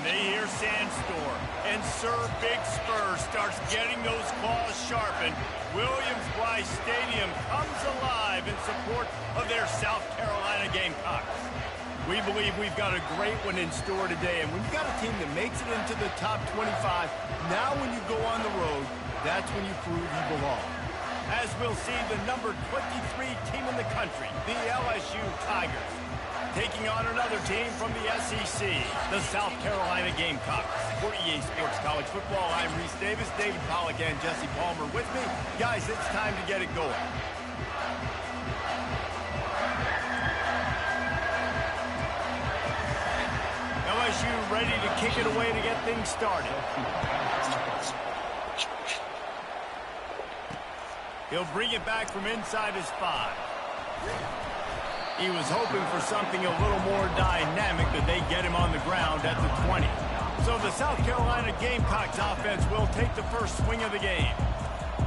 they hear Sandstorm, and Sir Big Spur starts getting those claws sharpened, Williams-Brice Stadium comes alive in support of their South Carolina Gamecocks. We believe we've got a great one in store today, and when you've got a team that makes it into the top 25, now when you go on the road, that's when you prove you belong. As we'll see, the number 23 team in the country, the LSU Tigers, taking on another team from the SEC, the South Carolina Gamecocks. For EA Sports College Football, I'm Reese Davis, David Pollack, and Jesse Palmer with me. Guys, it's time to get it going. LSU ready to kick it away to get things started. He'll bring it back from inside his 5. He was hoping for something a little more dynamic, that they get him on the ground at the 20. So the South Carolina Gamecocks offense will take the first swing of the game.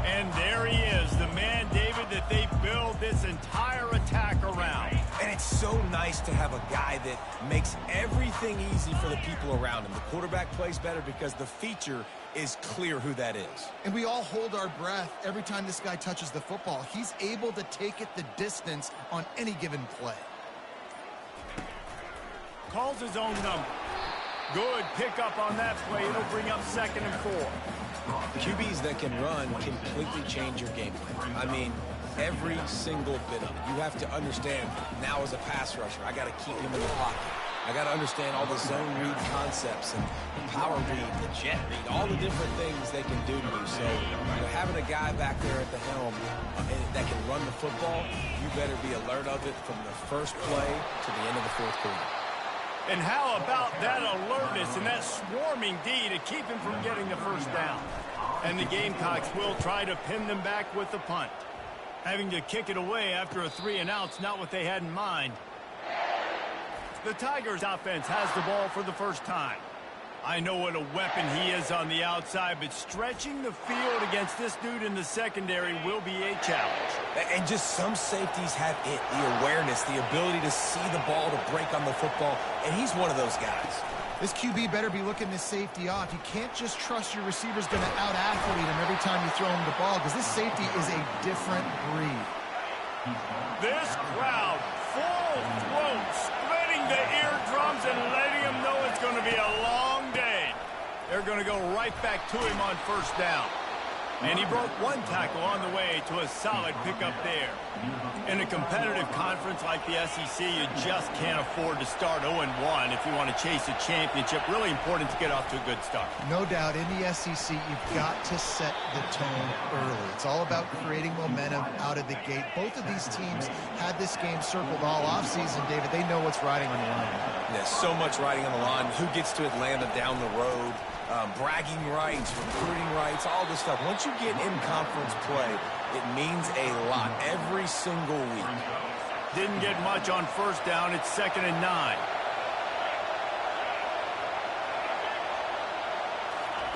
And there he is, the man, David, that they build this entire attack around. And it's so nice to have a guy that makes everything easy for the people around him. The quarterback plays better because the feature is clear who that is. And we all hold our breath every time this guy touches the football. He's able to take it the distance on any given play. Calls his own number. Good pickup on that play. It'll bring up 2nd and 4. QBs that can run completely change your game plan. I mean, every single bit of it. You have to understand, now as a pass rusher, I got to keep him in the pocket. I got to understand all the zone read concepts and the power read, the jet read, all the different things they can do to you. So, having a guy back there at the helm that can run the football, you better be alert of it from the first play to the end of the 4th quarter. And how about that alertness and that swarming D to keep him from getting the first down? And the Gamecocks will try to pin them back with the punt. Having to kick it away after a 3-and-out's not what they had in mind. The Tigers offense has the ball for the first time. I know what a weapon he is on the outside, but stretching the field against this dude in the secondary will be a challenge. And just some safeties have it, the awareness, the ability to see the ball, to break on the football, and he's one of those guys. This QB better be looking this safety off. You can't just trust your receiver's going to out-athlete him every time you throw him the ball, because this safety is a different breed. This crowd, full throat, splitting the eardrums and letting him know it's going to be a long day. They're going to go right back to him on first down. And he broke one tackle on the way to a solid pickup there. In a competitive conference like the SEC, you just can't afford to start 0-1 if you want to chase a championship. Really important to get off to a good start. No doubt, in the SEC, you've got to set the tone early. It's all about creating momentum out of the gate. Both of these teams had this game circled all offseason, David. They know what's riding on the line. There's so much riding on the line. Who gets to Atlanta down the road? Bragging rights, recruiting rights, all this stuff. Once you get in conference play, it means a lot every single week. Didn't get much on first down. It's 2nd and 9.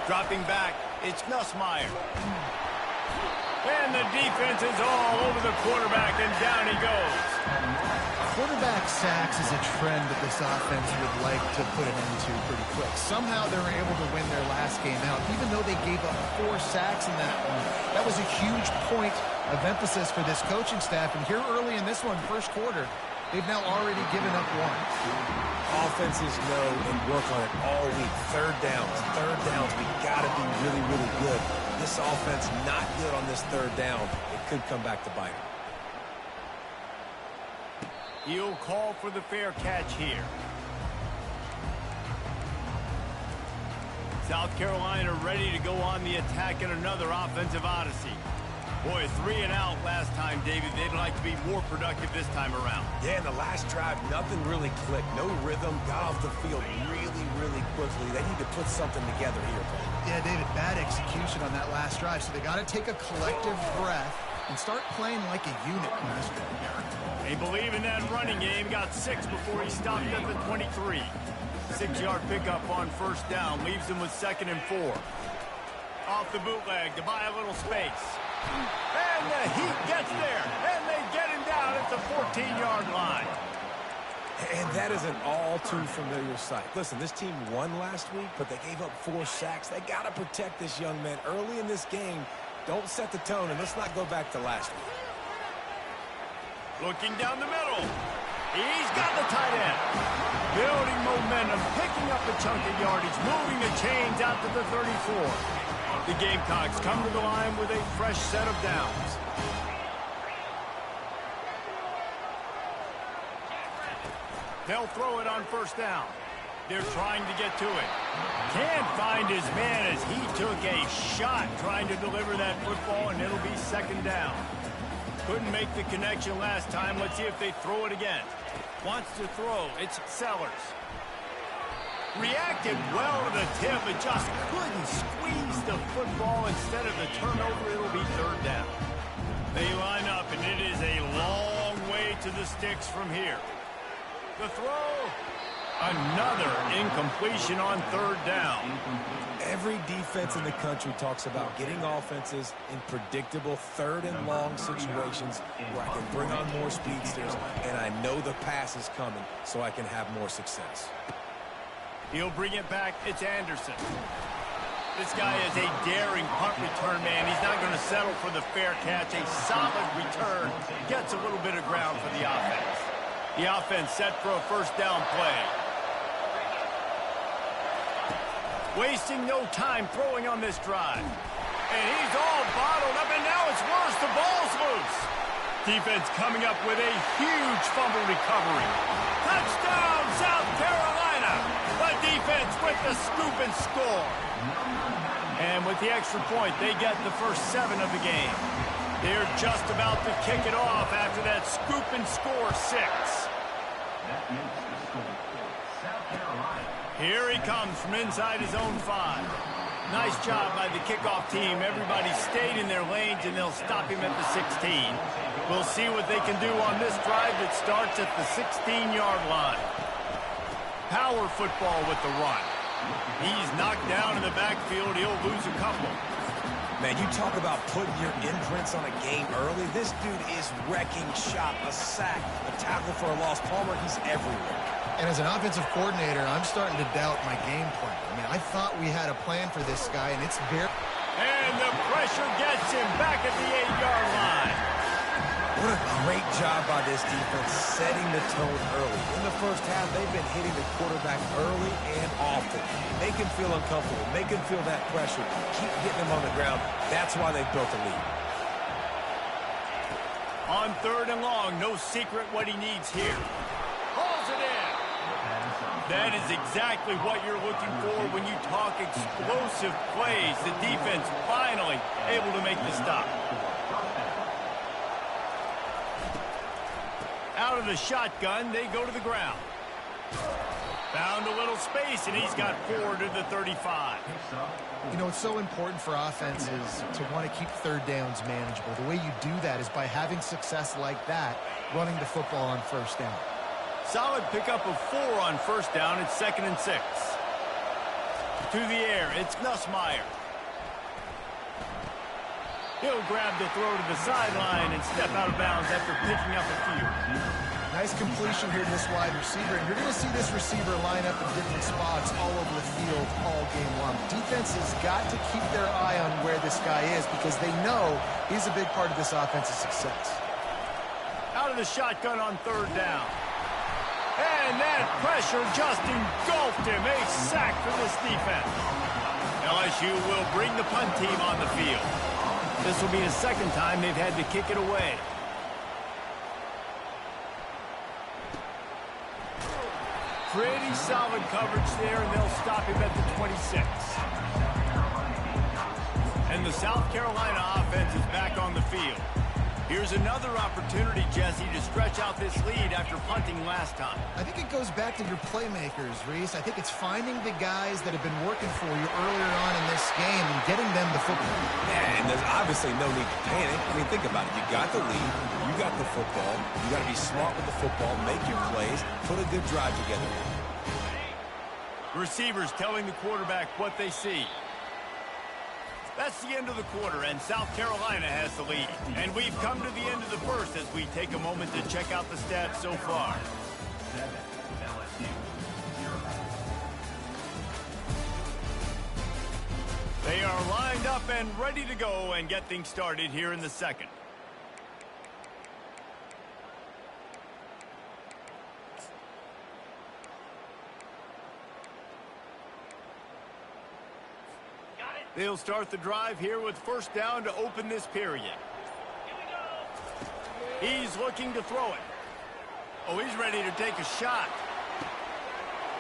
Dropping back, it's Nussmeier. And the defense is all over the quarterback, and down he goes. Quarterback sacks is a trend that this offense would like to put an end to pretty quick. Somehow they were able to win their last game out, even though they gave up 4 sacks in that one. That was a huge point of emphasis for this coaching staff. And here early in this one, first quarter, they've now already given up 1. Offenses know and work on it all week. Third downs. We got to be really, really good. This offense not good on this 3rd down. It could come back to bite them. He'll call for the fair catch here. South Carolina ready to go on the attack in another offensive odyssey. Boy, 3-and-out last time, David. They'd like to be more productive this time around. Yeah, in the last drive, nothing really clicked. No rhythm. Got off the field really, really quickly. They need to put something together here, Paul. Yeah, David, bad execution on that last drive. So they got to take a collective breath and start playing like a unit in this one. They believe in that running game. Got 6 before he stopped at the 23. 6-yard pickup on first down. Leaves him with 2nd and 4. Off the bootleg to buy a little space. And the Heat gets there. And they get him down at the 14-yard line. And that is an all too familiar sight. Listen, this team won last week, but they gave up 4 sacks. They got to protect this young man early in this game. Don't set the tone, and let's not go back to last week. Looking down the middle. He's got the tight end. Building momentum, picking up a chunk of yardage, moving the chains out to the 34. The Gamecocks come to the line with a fresh set of downs. They'll throw it on first down. They're trying to get to it. Can't find his man as he took a shot trying to deliver that football, and it'll be second down. Couldn't make the connection last time. Let's see if they throw it again. Wants to throw. It's Sellers. Reacted well to the tip, but just couldn't squeeze the football. Instead of the turnover, it'll be third down. They line up, and it is a long way to the sticks from here. The throw. Another incompletion on third down. Every defense in the country talks about getting offenses in predictable third and long situations where I can bring on more speedsters and I know the pass is coming so I can have more success. He'll bring it back. It's Anderson. This guy is a daring punt return man. He's not going to settle for the fair catch. A solid return. Gets a little bit of ground for the offense. The offense set for a first down play. Wasting no time throwing on this drive. And he's all bottled up, and now it's worse. The ball's loose. Defense coming up with a huge fumble recovery. Touchdown, South Carolina. The defense with the scoop and score. And with the extra point, they get the first 7 of the game. They're just about to kick it off after that scoop and score 6. Here he comes from inside his own 5. Nice job by the kickoff team. Everybody stayed in their lanes, and they'll stop him at the 16. We'll see what they can do on this drive that starts at the 16-yard line. Power football with the run. He's knocked down in the backfield. He'll lose a couple. Man, you talk about putting your imprints on a game early. This dude is wrecking shop, a sack, a tackle for a loss. Palmer, he's everywhere. And as an offensive coordinator, I'm starting to doubt my game plan. I mean, I thought we had a plan for this guy, and it's very... And the pressure gets him back at the 8-yard line. What a great job by this defense setting the tone early. In the first half, they've been hitting the quarterback early and often. Make him feel uncomfortable. Make him feel that pressure. Keep getting him on the ground. That's why they've built a lead. On third and long, no secret what he needs here. Hauls it in. That is exactly what you're looking for when you talk explosive plays. The defense finally able to make the stop. Out of the shotgun, they go to the ground. Found a little space, and he's got 4 to the 35. You know, it's so important for offenses to want to keep third downs manageable. The way you do that is by having success like that, running the football on first down. Solid pickup of 4 on first down. It's 2nd and 6. To the air, it's Nussmeier. He'll grab the throw to the sideline and step out of bounds after picking up a few. Nice completion here to this wide receiver. And you're going to see this receiver line up in different spots all over the field all game long. Defense has got to keep their eye on where this guy is because they know he's a big part of this offensive success. Out of the shotgun on third down. And that pressure just engulfed him. A sack for this defense. LSU will bring the punt team on the field. This will be the second time they've had to kick it away. Pretty solid coverage there, and they'll stop him at the 26. And the South Carolina offense is back on the field. Here's another opportunity, Jesse, to stretch out this lead after punting last time. I think it goes back to your playmakers, Reese. I think it's finding the guys that have been working for you earlier on in this game and getting them the football. Yeah, and there's obviously no need to panic. I mean, think about it. You got the lead. You got the football. You got to be smart with the football, make your plays, put a good drive together. Receivers telling the quarterback what they see. That's the end of the quarter, and South Carolina has the lead. And we've come to the end of the first as we take a moment to check out the stats so far. up and ready to go and get things started here in the second. They'll start the drive here with first down to open this period. He's looking to throw it. Oh, he's ready to take a shot.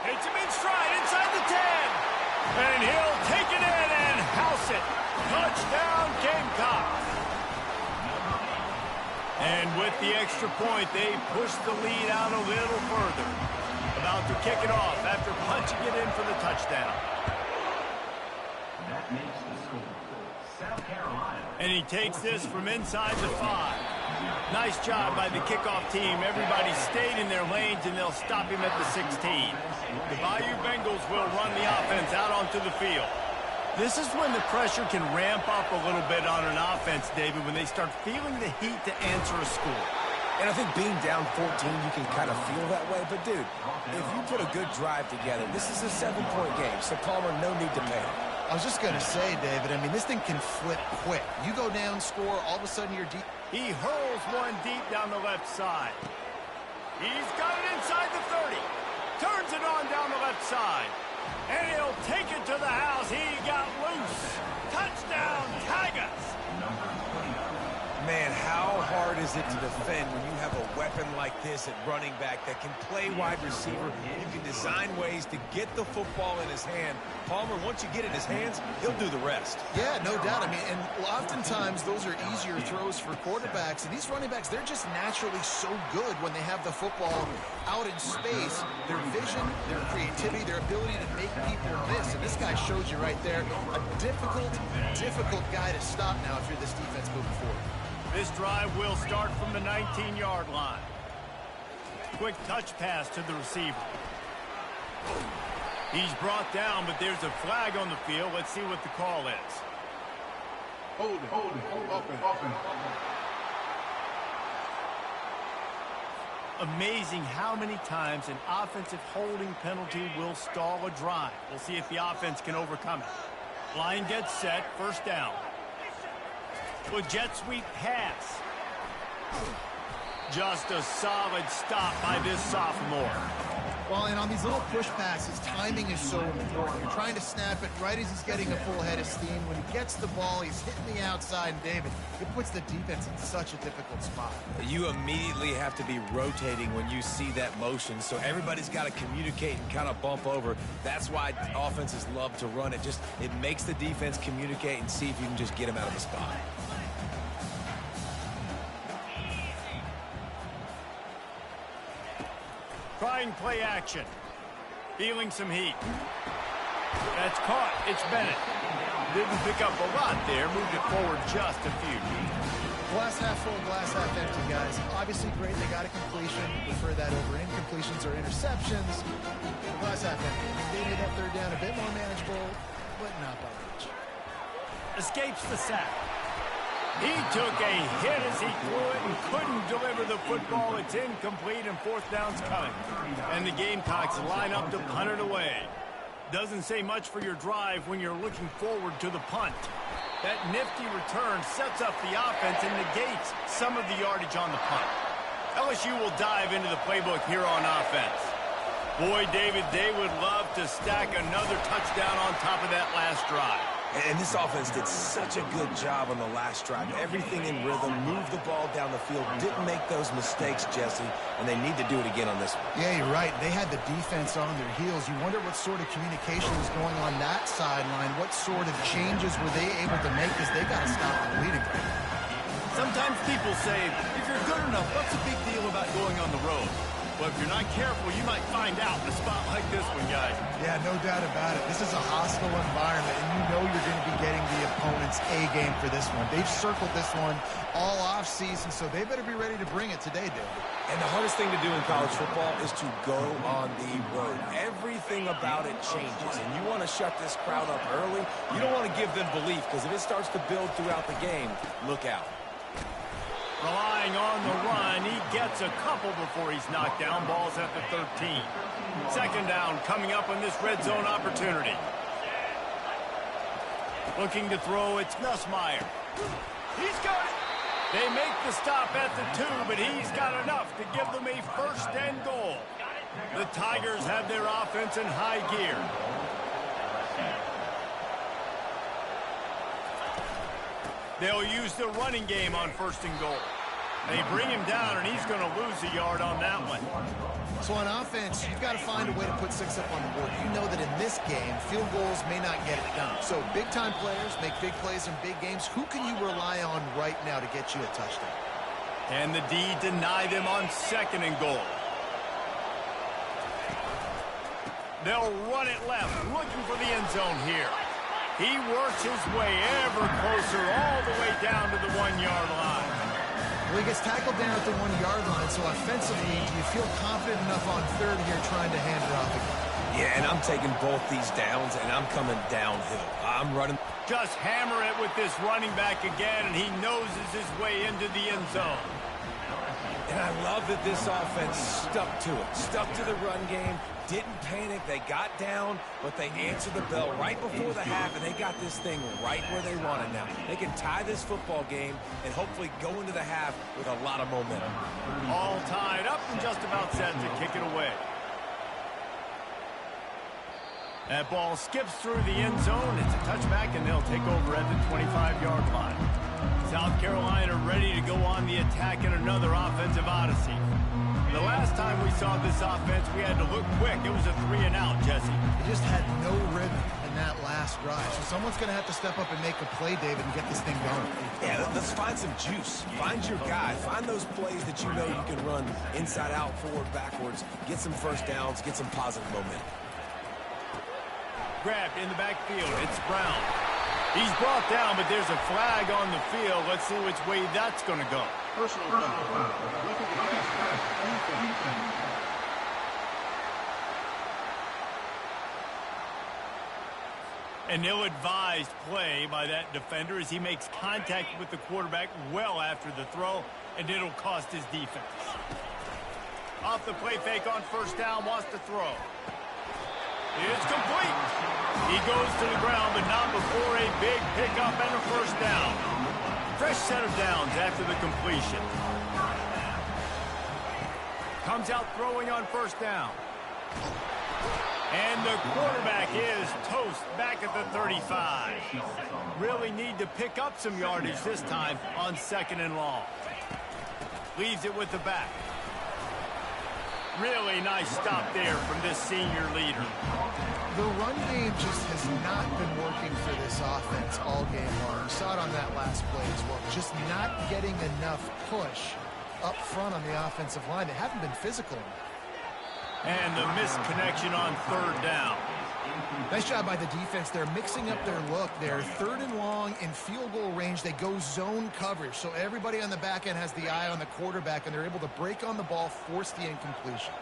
Hits him in stride inside the 10. And he'll take it in and house it. Touchdown, Gamecock. And with the extra point, they push the lead out a little further. About to kick it off after punching it in for the touchdown. That makes the score South Carolina. And he takes this from inside the 5. Nice job by the kickoff team. Everybody stayed in their lanes, and they'll stop him at the 16. The Bayou Bengals will run the offense out onto the field. This is when the pressure can ramp up a little bit on an offense, David, when they start feeling the heat to answer a score. And I think being down 14, you can kind of feel that way. But, dude, if you put a good drive together, this is a 7-point game, so Palmer, no need to panic. I was just going to say, David, I mean, this thing can flip quick. You go down, score, all of a sudden you're deep. He hurls one deep down the left side. He's got it inside the 30. Turns it on down the left side. And he'll take it to the house. He got loose. Touchdown, Tigers. Man, how hard is it to defend when you have a weapon like this at running back that can play wide receiver? You can design ways to get the football in his hand. Palmer, once you get it in his hands, he'll do the rest. Yeah, no doubt. I mean, and oftentimes those are easier throws for quarterbacks. And these running backs, they're just naturally so good when they have the football out in space. Their vision, their creativity, their ability to make people miss. And this guy shows you right there, a difficult guy to stop now if you're this defense moving forward. This drive will start from the 19-yard line. Quick touch pass to the receiver. He's brought down, but there's a flag on the field. Let's see what the call is. Hold it, open. Amazing how many times an offensive holding penalty will stall a drive. We'll see if the offense can overcome it. Line gets set, first down. With jet sweep pass. Just a solid stop by this sophomore. Well, and on these little push passes, timing is so important. You're trying to snap it right as he's getting a full head of steam. When he gets the ball, he's hitting the outside, and David, it puts the defense in such a difficult spot. You immediately have to be rotating when you see that motion, so everybody's got to communicate and kind of bump over. That's why offenses love to run it. It makes the defense communicate and see if you can just get him out of the spot. Trying play action. Feeling some heat. That's caught. It's Bennett. Didn't pick up a lot there. Moved it forward just a few. Glass half full, glass half empty, guys. Obviously great. They got a completion. Prefer that over incompletions or interceptions. Glass half empty. They made that third down a bit more manageable, but not by much. Escapes the sack. He took a hit as he threw it and couldn't deliver the football. It's incomplete and fourth down's coming. And the Gamecocks line up to punt it away. Doesn't say much for your drive when you're looking forward to the punt. That nifty return sets up the offense and negates some of the yardage on the punt. LSU will dive into the playbook here on offense. Boy, David, they would love to stack another touchdown on top of that last drive. And this offense did such a good job on the last drive. Everything in rhythm, moved the ball down the field, didn't make those mistakes, Jesse, and they need to do it again on this one. Yeah, you're right. They had the defense on their heels. You wonder what sort of communication was going on that sideline. What sort of changes were they able to make because they got to stop the bleeding right now. Sometimes people say, if you're good enough, what's the big deal about going on the road? But if you're not careful, you might find out in a spot like this one, guys. Yeah, no doubt about it. This is a hostile environment, and you know you're going to be getting the opponent's A game for this one. They've circled this one all offseason, so they better be ready to bring it today, David. And the hardest thing to do in college football is to go on the road. Everything about it changes, and you want to shut this crowd up early. You don't want to give them belief, because if it starts to build throughout the game, look out. Relying on the run, he gets a couple before he's knocked down. Ball's at the 13. Second down coming up on this red zone opportunity. Looking to throw, it's Nussmeier. He's got it. They make the stop at the 2, but he's got enough to give them a 1st and goal. The Tigers have their offense in high gear. They'll use the running game on 1st and goal. They bring him down, and he's going to lose a yard on that one. So on offense, you've got to find a way to put 6 up on the board. You know that in this game, field goals may not get it done. So big-time players make big plays in big games. Who can you rely on right now to get you a touchdown? Can the D deny them on 2nd and goal? They'll run it left, looking for the end zone here. He works his way ever closer all the way down to the 1-yard line. Well, he gets tackled down at the 1-yard line, so offensively, do you feel confident enough on 3rd here trying to hand it off again? Yeah, and I'm taking both these downs, and I'm coming downhill. I'm running. Just hammer it with this running back again, and he noses his way into the end zone. And I love that this offense stuck to it. Stuck to the run game. Didn't panic. They got down, but they answered the bell right before the half, and they got this thing right where they want it now. They can tie this football game and hopefully go into the half with a lot of momentum. All tied up and just about set to kick it away. That ball skips through the end zone. It's a touchback, and they'll take over at the 25-yard line. South Carolina ready to go on the attack in another offensive odyssey. The last time we saw this offense, we had to look quick. It was a 3-and-out, Jesse. They just had no rhythm in that last drive. So someone's going to have to step up and make a play, David, and get this thing going. Yeah, let's find some juice. Find your guy. Find those plays that you know you can run inside out, forward, backwards. Get some 1st downs. Get some positive momentum. Grabbed in the backfield. It's Brown. He's brought down, but there's a flag on the field. Let's see which way that's going to go. Personal foul. Look at the defense. An ill-advised play by that defender as he makes contact with the quarterback well after the throw, and it'll cost his defense. Off the play fake on 1st down, wants to throw. It's complete. He goes to the ground, but not before a big pickup and a 1st down. Fresh set of downs after the completion. Comes out throwing on 1st down. And the quarterback is toast back at the 35. Really need to pick up some yardage this time on 2nd and long. Leaves it with the back. Really nice stop there from this senior leader. The run game just has not been working for this offense all game long. You saw it on that last play as well. Just not getting enough push up front on the offensive line. They haven't been physical enough. And the missed connection on 3rd down. Nice job by the defense. They're mixing up their look. They're 3rd and long in field goal range. They go zone coverage. So everybody on the back end has the eye on the quarterback, and they're able to break on the ball, force the incompletion.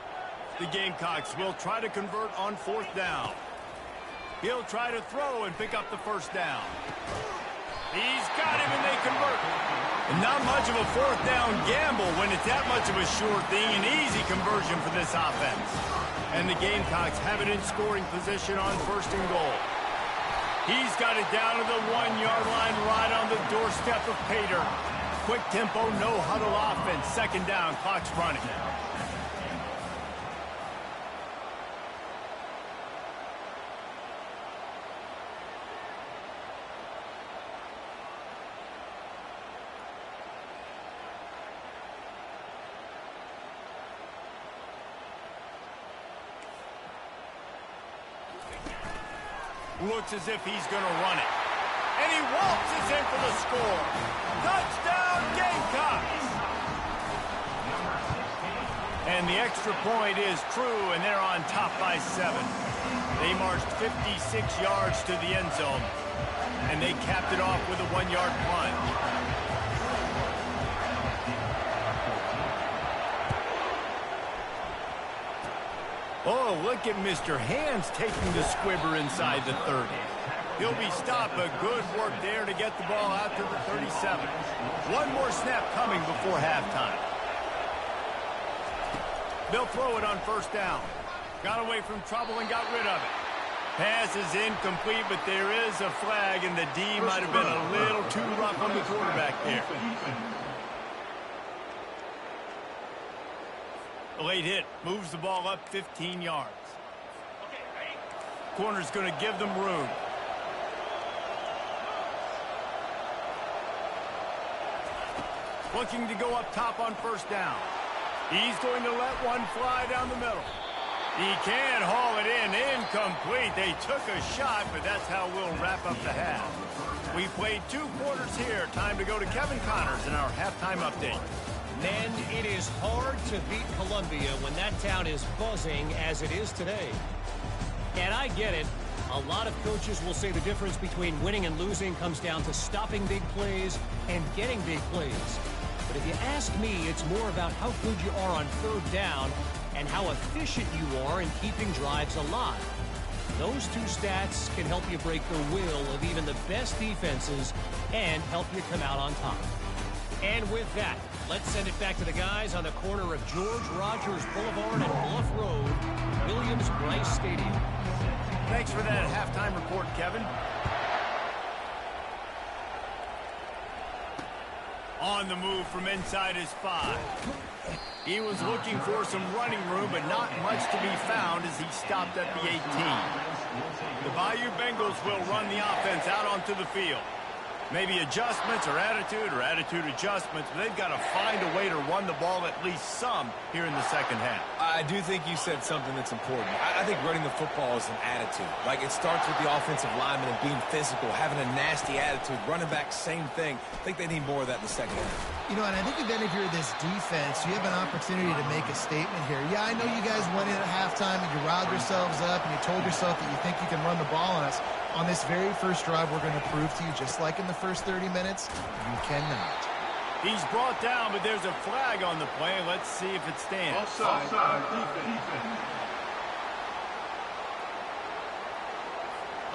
The Gamecocks will try to convert on 4th down. He'll try to throw and pick up the 1st down. He's got him, and they convert. And not much of a 4th down gamble when it's that much of a sure thing. An easy conversion for this offense. And the Gamecocks have it in scoring position on 1st and goal. He's got it down to the 1-yard line right on the doorstep of Pater. Quick tempo, no huddle offense. 2nd down, clock's running. Looks as if he's going to run it. And he waltzes in for the score. Touchdown, Gamecocks! And the extra point is true, and they're on top by 7. They marched 56 yards to the end zone, and they capped it off with a 1-yard plunge. Oh, look at Mr. Hands taking the squibber inside the 30. He'll be stopped, but good work there to get the ball out to the 37. One more snap coming before halftime. They'll throw it on 1st down. Got away from trouble and got rid of it. Pass is incomplete, but there is a flag, and the D might have been a little too rough on the quarterback there. The late hit moves the ball up 15 yards. Corner's going to give them room. Looking to go up top on first down. He's going to let one fly down the middle. He can haul it in. Incomplete. They took a shot, but that's how we'll wrap up the half. We played 2 quarters here. Time to go to Kevin Connors in our halftime update. Men, it is hard to beat Columbia when that town is buzzing as it is today. And I get it. A lot of coaches will say the difference between winning and losing comes down to stopping big plays and getting big plays. But if you ask me, it's more about how good you are on third down and how efficient you are in keeping drives alive. Those 2 stats can help you break the will of even the best defenses and help you come out on top. And with that, let's send it back to the guys on the corner of George Rogers Boulevard and Bluff Road, Williams-Brice Stadium. Thanks for that halftime report, Kevin. On the move from inside his 5. He was looking for some running room, but not much to be found as he stopped at the 18. The Bayou Bengals will run the offense out onto the field. Maybe adjustments or attitude adjustments, but they've got to find a way to run the ball at least some here in the second half. I do think you said something that's important. I think running the football is an attitude. Like, it starts with the offensive lineman and being physical, having a nasty attitude. Running back, same thing. I think they need more of that in the second half. You know, and I think then if you're this defense, you have an opportunity to make a statement here. Yeah, I know you guys went in at halftime and you riled yourselves up and you told yourself that you think you can run the ball on us. On this very first drive, we're going to prove to you, just like in the first 30 minutes, you cannot. He's brought down, but there's a flag on the play. Let's see if it stands. Offside, defense.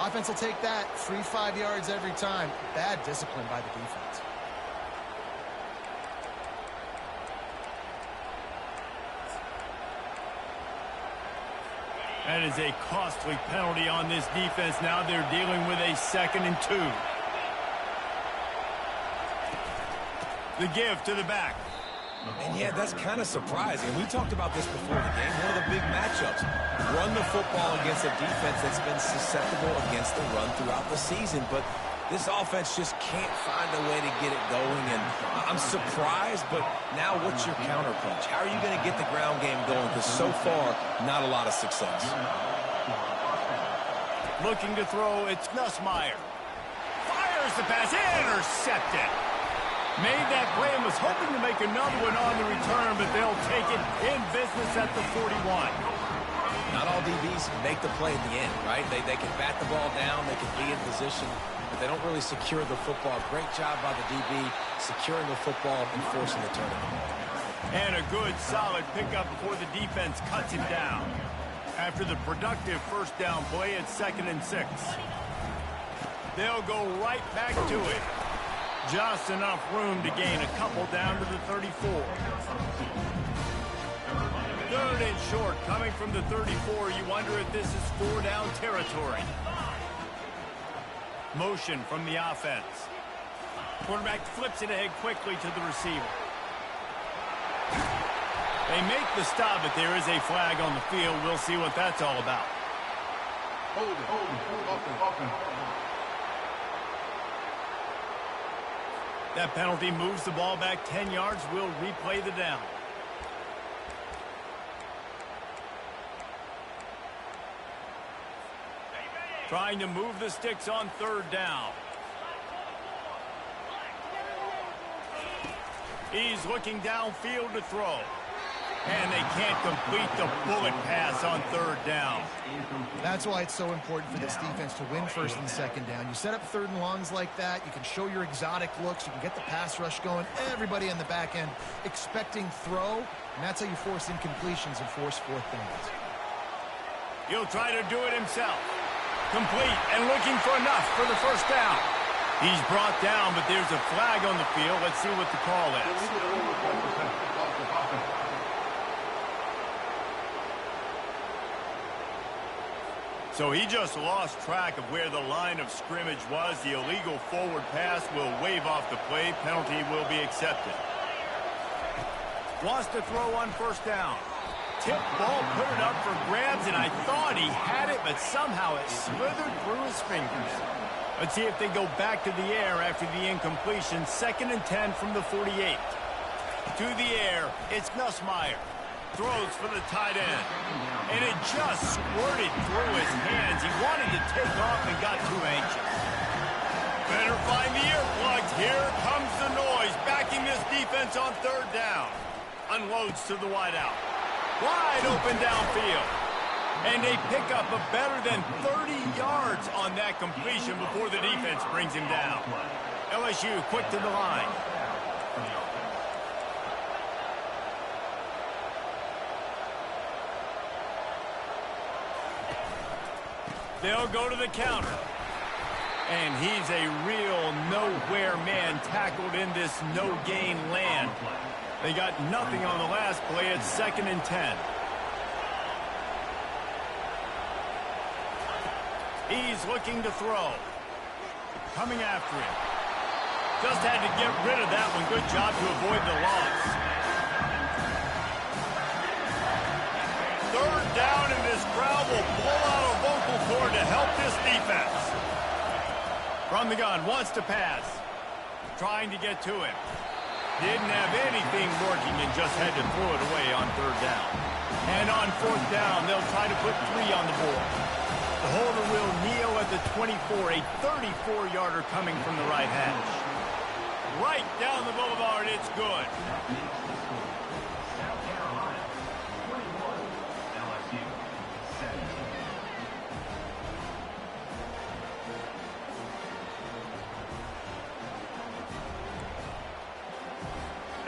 Offense will take that. Free 5 yards every time. Bad discipline by the defense. That is a costly penalty on this defense. Now they're dealing with a 2nd and 2. The give to the back. And yeah, that's kind of surprising. We talked about this before the game. One of the big matchups. Run the football against a defense that's been susceptible against the run throughout the season. But this offense just can't find a way to get it going. And I'm surprised, but now what's your counterpunch? How are you going to get the ground game going? Because so far, not a lot of success. Looking to throw, it's Nussmeier. Fires the pass, intercepted. Made that play and was hoping to make another one on the return, but they'll take it in business at the 41. Not all DBs make the play in the end, right? They can bat the ball down, they can be in position, but they don't really secure the football. Great job by the DB securing the football and forcing the turnover. And a good, solid pickup before the defense cuts him down. After the productive first down play, it's 2nd and 6. They'll go right back to it. Just enough room to gain a couple down to the 34. 3rd and short, coming from the 34. You wonder if this is 4-down territory. Motion from the offense. Quarterback flips it ahead quickly to the receiver. They make the stop, but there is a flag on the field. We'll see what that's all about. Hold it. That penalty moves the ball back 10 yards. We'll replay the down. Trying to move the sticks on 3rd down. He's looking downfield to throw. And they can't complete the bullet pass on 3rd down. That's why it's so important for this defense to win 1st and 2nd down. You set up 3rd and longs like that. You can show your exotic looks. You can get the pass rush going. Everybody on the back end expecting throw. And that's how you force incompletions and force 4th downs. He'll try to do it himself. Complete and looking for enough for the first down. He's brought down, but there's a flag on the field. Let's see what the call is. So he just lost track of where the line of scrimmage was. The illegal forward pass will wave off the play. Penalty will be accepted. Wants to throw on first down. Tip ball, put it up for grabs, and I thought he had it, but somehow it slithered through his fingers. Let's see if they go back to the air after the incompletion. 2nd and 10 from the 48. To the air, it's Nussmeier. Throws for the tight end. And it just squirted through his hands. He wanted to take off and got too anxious. Better find the earplugs. Here comes the noise. Backing this defense on 3rd down. Unloads to the wideout. Wide open downfield. And they pick up a better than 30 yards on that completion before the defense brings him down. LSU quick to the line. They'll go to the counter. And he's a real nowhere man tackled in this no-gain land. They got nothing on the last play. It's 2nd and 10. He's looking to throw. Coming after him. Just had to get rid of that one. Good job to avoid the loss. 3rd down, and this crowd will pull out a vocal cord to help this defense. From the gun, wants to pass. Trying to get to him. Didn't have anything working and just had to throw it away on 3rd down. And on 4th down, they'll try to put 3 on the board. The holder will kneel at the 24, a 34-yarder coming from the right hash. Right down the boulevard, it's good. South Carolina, 21, LSU, 17.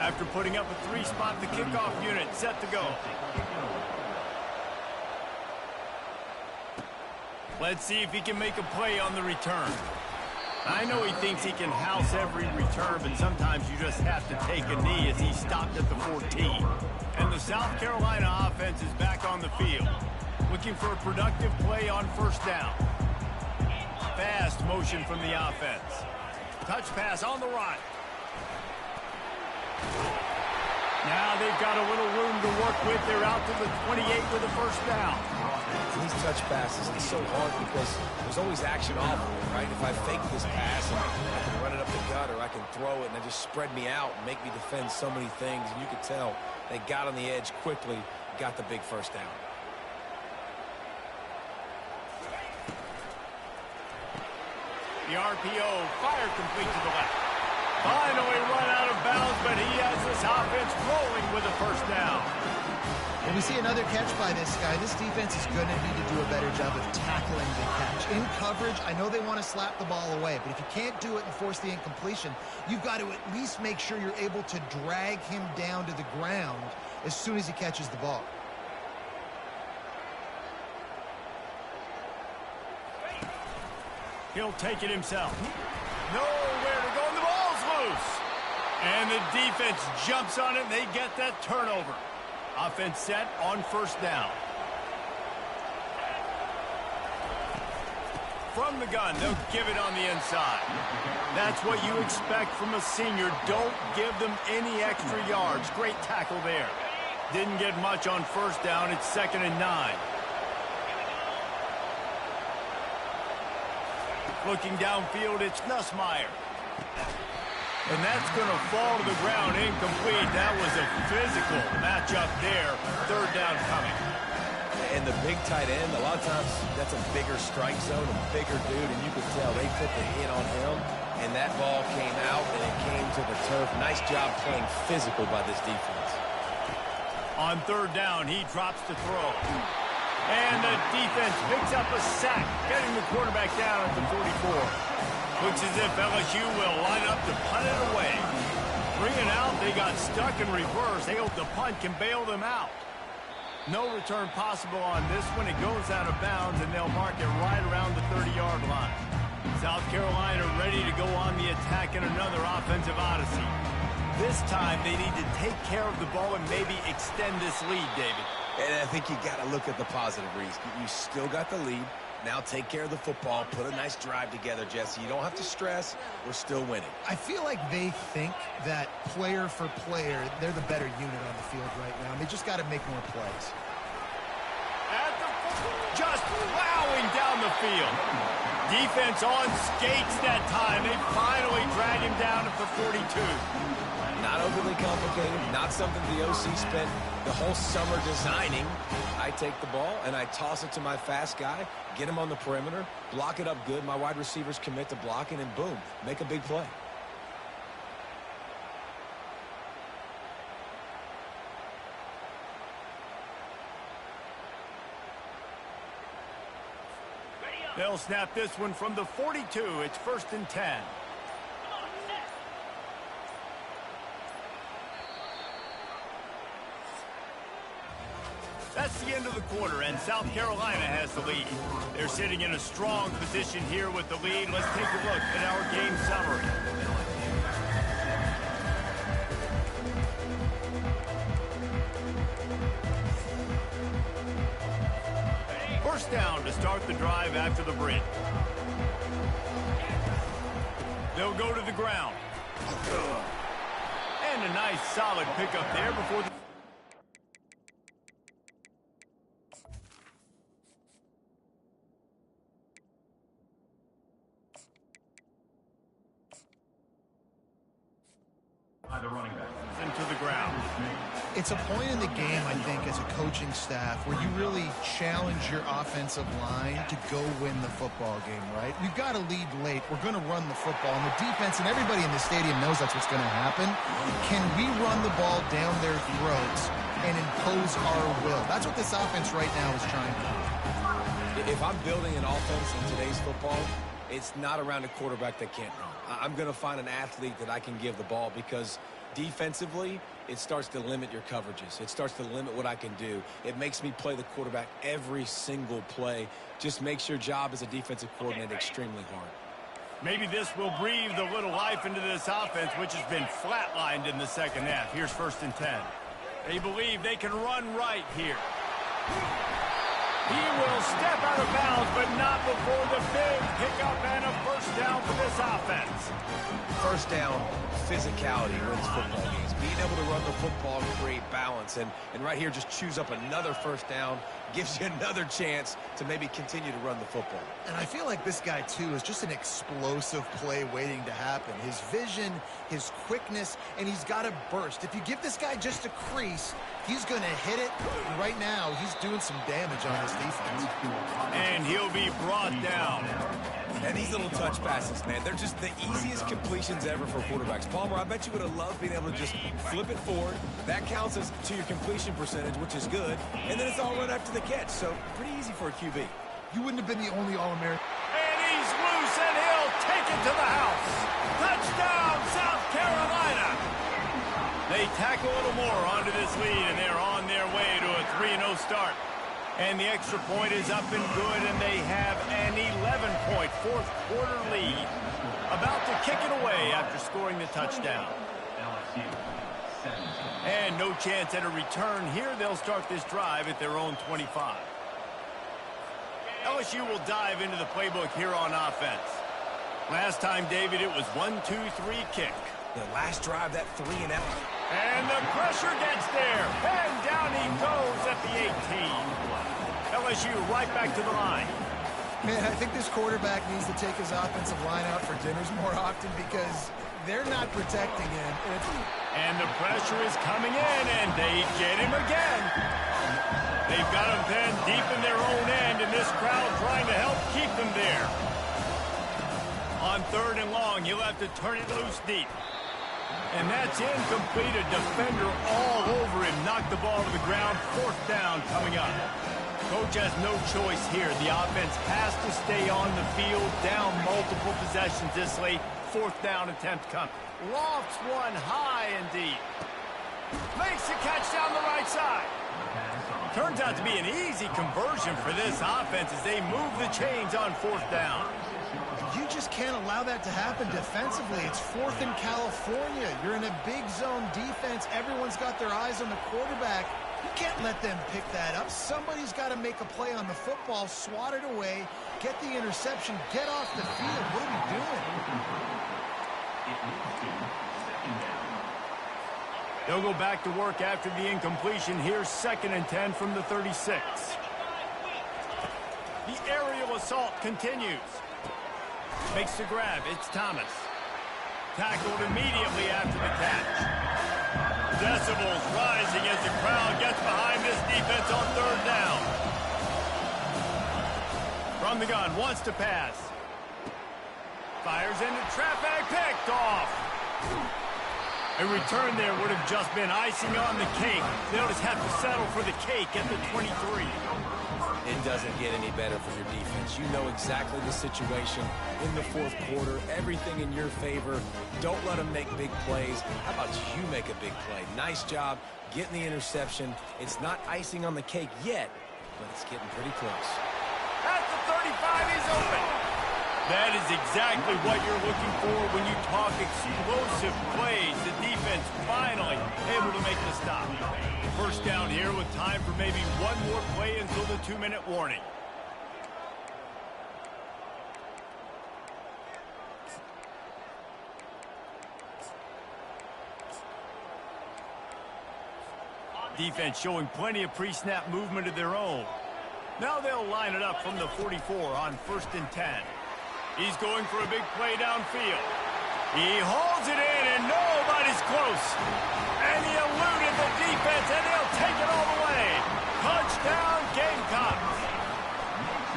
After putting up a 3-spot, the kickoff unit set to go. Let's see if he can make a play on the return. I know he thinks he can house every return, but sometimes you just have to take a knee as he stopped at the 14. And the South Carolina offense is back on the field. Looking for a productive play on 1st down. Fast motion from the offense. Touch pass on the right. Now they've got a little room to work with. They're out to the 28 with a 1st down. These touch passes, it's so hard because there's always action off of it, right? If I fake this pass, and I can run it up the gut, or I can throw it, and they just spread me out and make me defend so many things. And you could tell they got on the edge quickly, got the big 1st down. The RPO, fire complete to the left. Finally run out of bounds, but he has this offense rolling with a 1st down. When we see another catch by this guy, this defense is going to need to do a better job of tackling the catch. In coverage, I know they want to slap the ball away, but if you can't do it and force the incompletion, you've got to at least make sure you're able to drag him down to the ground as soon as he catches the ball. He'll take it himself. Nowhere to go, and the ball's loose. And the defense jumps on it, and they get that turnover. Offense set on 1st down. From the gun, they'll give it on the inside. That's what you expect from a senior. Don't give them any extra yards. Great tackle there. Didn't get much on 1st down. It's 2nd and 9. Looking downfield, it's Nussmeier. And that's going to fall to the ground incomplete. That was a physical matchup there. 3rd down coming. And the big tight end, a lot of times that's a bigger strike zone, a bigger dude, and you could tell they put the hit on him, and that ball came out, and it came to the turf. Nice job playing physical by this defense. On 3rd down, he drops to throw. And the defense picks up a sack, getting the quarterback down at the 44. Looks as if LSU will line up to punt it away. Bringing out, they got stuck in reverse. They hope the punt can bail them out. No return possible on this one. It goes out of bounds, and they'll mark it right around the 30-yard line. South Carolina ready to go on the attack in another offensive odyssey. This time, they need to take care of the ball and maybe extend this lead, David. And I think you got to look at the positive, Reese. You still got the lead. Now take care of the football. Put a nice drive together, Jesse. You don't have to stress. We're still winning. I feel like they think that player for player, they're the better unit on the field right now. And they just got to make more plays. Just plowing down the field. Defense on skates that time. They finally drag him down for 42. Not overly complicated, not something the OC spent the whole summer designing. I take the ball and I toss it to my fast guy, get him on the perimeter, block it up good. My wide receivers commit to blocking, and boom, make a big play. They'll snap this one from the 42. It's 1st and 10. That's the end of the quarter, and South Carolina has the lead. They're sitting in a strong position here with the lead. Let's take a look at our game summary. First down to start the drive after the break. They'll go to the ground. And a nice solid pickup there before the... By the running back. into the ground. It's a point in the game, I think, as a coaching staff where you really challenge your offensive line to go win the football game, right? We've got to lead late. We're going to run the football. And the defense and everybody in the stadium knows that's what's going to happen. Can we run the ball down their throats and impose our will? That's what this offense right now is trying to do. If I'm building an offense in today's football, it's not around a quarterback that can't run. I'm going to find an athlete that I can give the ball, because defensively, it starts to limit your coverages. It starts to limit what I can do. It makes me play the quarterback every single play. Just makes your job as a defensive coordinator extremely hard. Maybe this will breathe a little life into this offense, which has been flatlined in the second half. Here's 1st and 10. They believe they can run right here. He will step out of bounds, but not before the big pickup and a first down for this offense. First down, physicality wins football games. Being able to run the football and create balance. And right here, just choose up another first down, gives you another chance to maybe continue to run the football. And I feel like this guy, too, is just an explosive play waiting to happen. His vision, his quickness, and he's got to burst. If you give this guy just a crease, he's going to hit it. And right now, he's doing some damage on this defense. And he'll be brought down. And these little touch passes, man, they're just the easiest completions ever for quarterbacks. Palmer, I bet you would have loved being able to just flip it forward. That counts as to your completion percentage, which is good. And then it's all right after the catch, so pretty easy for a QB. You wouldn't have been the only All-American. And he's loose, and he'll take it to the house. Touchdown, South Carolina. They tack a little more onto this lead, and they're on their way to a 3-0 start. And the extra point is up and good, and they have an 11-point fourth-quarter lead. About to kick it away after scoring the touchdown. LSU 17. And no chance at a return here. They'll start this drive at their own 25. LSU will dive into the playbook here on offense. Last time, David, it was 1-2-3 kick. The last drive, that 3 and out. And the pressure gets there. And down he goes at the 18. LSU right back to the line. Man, I think this quarterback needs to take his offensive line out for dinners more often, because they're not protecting him. And the pressure is coming in, and they get him again. They've got him pinned deep in their own end, and this crowd trying to help keep them there. On 3rd and long, he'll have to turn it loose deep. And that's incomplete. A defender all over him. Knocked the ball to the ground. 4th down coming up. Coach has no choice here. The offense has to stay on the field, down multiple possessions this late. 4th down attempt coming. Lofts one high and deep. Makes the catch down the right side. Turns out to be an easy conversion for this offense as they move the chains on 4th down. You just can't allow that to happen defensively. It's 4th in California. You're in a big zone defense. Everyone's got their eyes on the quarterback. You can't let them pick that up. Somebody's got to make a play on the football, swat it away, get the interception, get off the field. What are we doing? They'll go back to work after the incompletion. Here's 2nd and 10 from the 36. The aerial assault continues. Makes the grab. It's Thomas. Tackled immediately after the catch. Decibels rising as the crowd gets behind this defense on 3rd down. From the gun, wants to pass. Fires into traffic, picked off. A return there would have just been icing on the cake. They'll just have to settle for the cake at the 23. It doesn't get any better for your defense. You know exactly the situation in the 4th quarter. Everything in your favor. Don't let them make big plays. How about you make a big play? Nice job getting the interception. It's not icing on the cake yet, but it's getting pretty close. At the 35, he's open. That is exactly what you're looking for when you talk explosive plays. The defense finally able to make the stop. 1st down here with time for maybe one more play until the 2-minute warning. Defense showing plenty of pre-snap movement of their own. Now they'll line it up from the 44 on 1st and 10. He's going for a big play downfield. He hauls it in, and nobody's close. And he eluded the defense, and he'll take it all the way. Touchdown, Gamecocks.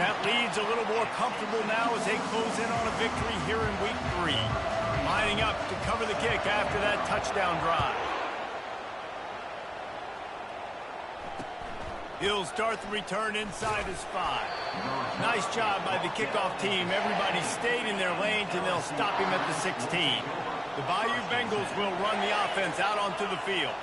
That lead's a little more comfortable now as they close in on a victory here in Week 3. Lining up to cover the kick after that touchdown drive. He'll start the return inside his 5. Nice job by the kickoff team. Everybody stayed in their lanes, and they'll stop him at the 16. The Bayou Bengals will run the offense out onto the field.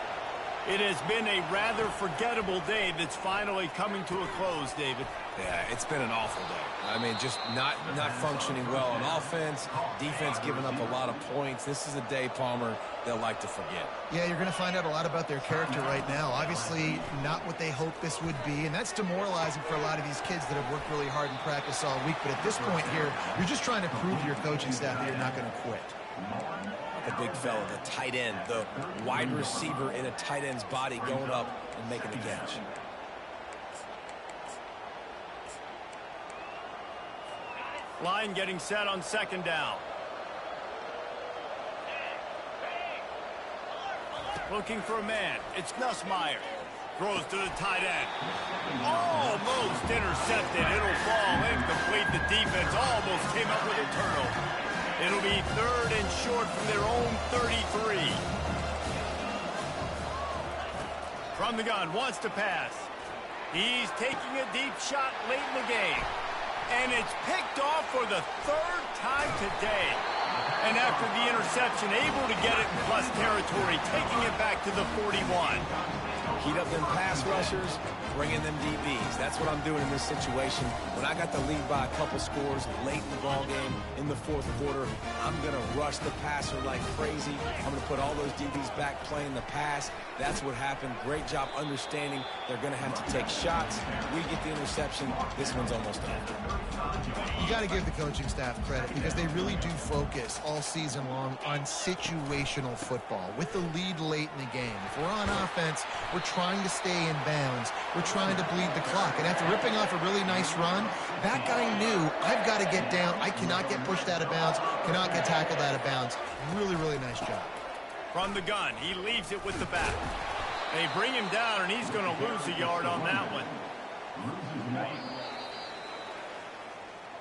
It has been a rather forgettable day that's finally coming to a close, David. Yeah, it's been an awful day. I mean, just not functioning well on offense. Defense giving up a lot of points. This is a day, Palmer, they'll like to forget. Yeah, you're going to find out a lot about their character right now. Obviously, not what they hoped this would be, and that's demoralizing for a lot of these kids that have worked really hard in practice all week. But at this point here, you're just trying to prove to your coaching staff that you're not going to quit. The big fella, the tight end, the wide receiver in a tight end's body going up and making the catch. Line getting set on 2nd down. Looking for a man. It's Nussmeier. Throws to the tight end. Almost intercepted. It'll fall incomplete. The defense almost came up with a turnover. It'll be 3rd and short from their own 33. From the gun, wants to pass. He's taking a deep shot late in the game. And it's picked off for the 3rd time today. And after the interception, able to get it in plus territory, taking it back to the 41. Heat up them pass rushers, bring in them DBs. That's what I'm doing in this situation. When I got the lead by a couple scores late in the ballgame in the 4th quarter, I'm going to rush the passer like crazy. I'm going to put all those DBs back playing the pass. That's what happened. Great job understanding they're going to have to take shots. We get the interception. This one's almost done. You got to give the coaching staff credit because they really do focus all season long on situational football. With the lead late in the game, if we're on offense, we're trying to stay in bounds. We're trying to bleed the clock. And after ripping off a really nice run, that guy knew, I've got to get down. I cannot get pushed out of bounds, cannot get tackled out of bounds. Really, really nice job. From the gun, he leaves it with the back. They bring him down, and he's going to lose a yard on that one.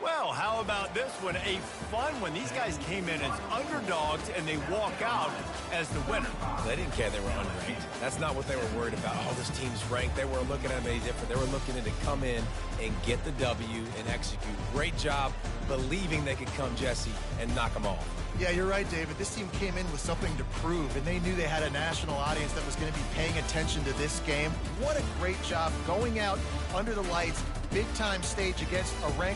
Well, how about this one? A fun one. These guys came in as underdogs, and they walk out as the winner. They didn't care they were unranked. That's not what they were worried about. Oh, this team's ranked. They weren't looking at any different. They were looking to come in and get the W and execute. Great job believing they could come, Jesse, and knock them off. Yeah, you're right, David. This team came in with something to prove, and they knew they had a national audience that was going to be paying attention to this game. What a great job going out under the lights, big-time stage against a ranked